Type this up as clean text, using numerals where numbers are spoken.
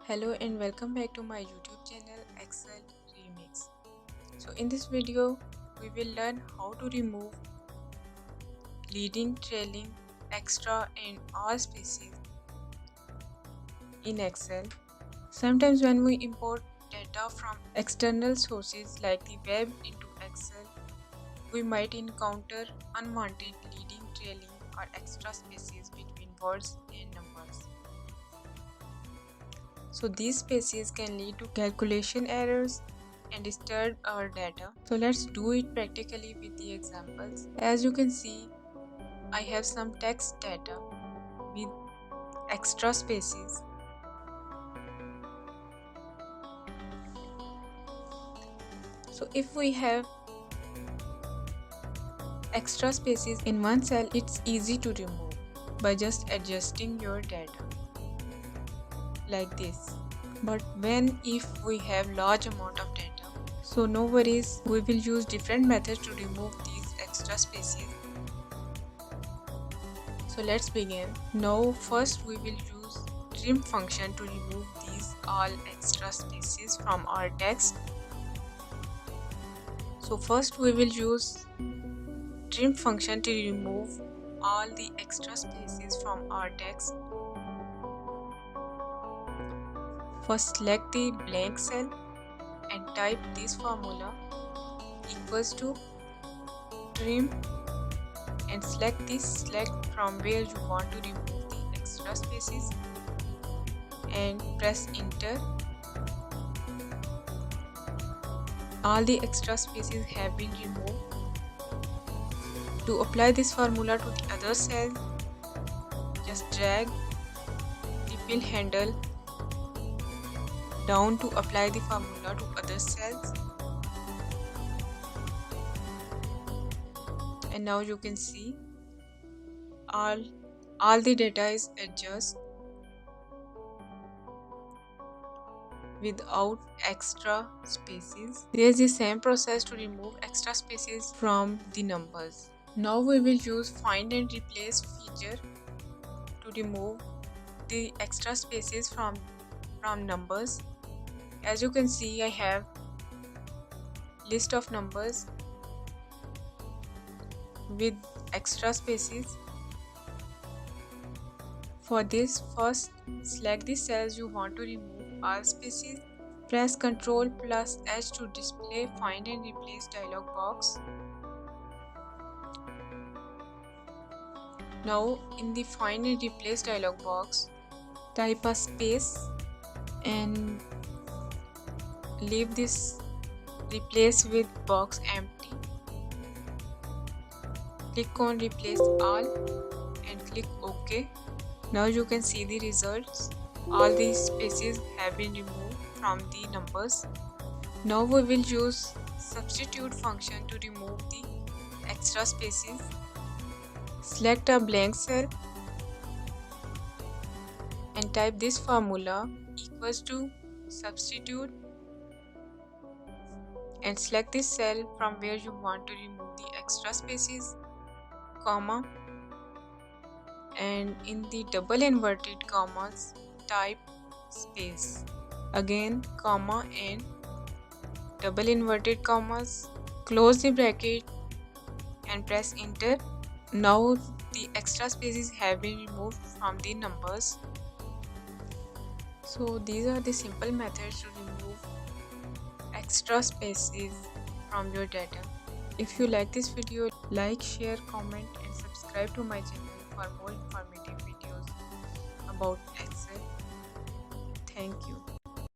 Hello and welcome back to my YouTube channel Excel Remix. So in this video we will learn how to remove leading, trailing, extra and all spaces in Excel. Sometimes when we import data from external sources like the web into Excel, we might encounter unwanted leading, trailing or extra spaces between words and numbers. So these spaces can lead to calculation errors and disturb our data. So let's do it practically with the examples. As you can see, I have some text data with extra spaces. So if we have extra spaces in one cell, it's easy to remove by just adjusting your data like this. But if we have large amount of data, so no worries, we will use different methods to remove these extra spaces. So let's begin. Now first we will use trim function to remove these all extra spaces from our text. So first we will use trim function to remove all the extra spaces from our text. First select the blank cell and type this formula equals to trim and select from where you want to remove the extra spaces and press enter. All the extra spaces have been removed. To apply this formula to the other cell, just drag the pill handle down to apply the formula to other cells. And now you can see all the data is adjusted without extra spaces. There is the same process to remove extra spaces from the numbers. Now we will use find and replace feature to remove the extra spaces from numbers. As you can see, I have list of numbers with extra spaces. For this, first select the cells you want to remove all spaces. Press Ctrl plus H to display find and replace dialog box. Now in the find and replace dialog box, type a space and leave this replace with box empty. Click on replace all and click OK. Now you can see the results. All these spaces have been removed from the numbers. Now we will use substitute function to remove the extra spaces. Select a blank cell and type this formula equals to substitute and select this cell from where you want to remove the extra spaces, comma, and in the double inverted commas type space, again comma and double inverted commas, close the bracket and press enter. Now the extra spaces have been removed from the numbers. So these are the simple methods to remove extra spaces from your data. If you like this video, like, share, comment and subscribe to my channel for more informative videos about Excel. Thank you.